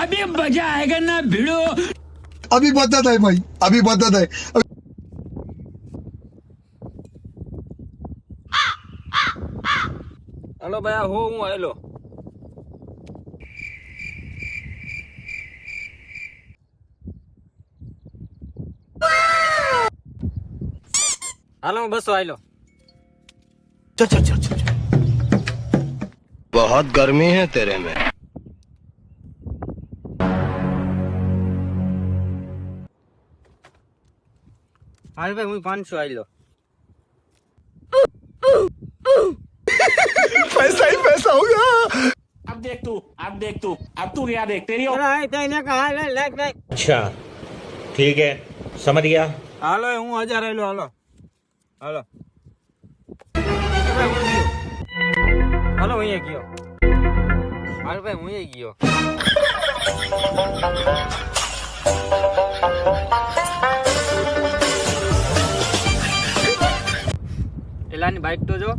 अभी मजा आएगा ना भिड़ो. अभी बता है भाई, अभी बता है. હાલો ભાઈ હો હું આવેલો. હાલો હું બસો આવેલો. चल चल चल चल. बहुत गर्मी है तेरे में. હાલ ભાઈ હું 500 આવેલો. पैसा ही पैसा होगा. अब देख तू, अब तू क्या देख तेरी. અરે તઈ ને કા હાલ લાગ લાગ. अच्छा ठीक है समझ गया. હાલો હું 1000 આવેલો. હાલો હાલો હાલો હું અહીંયા ગયો. હાલ ભાઈ હું અહીંયા ગયો. એલાની બાઈક તો જો.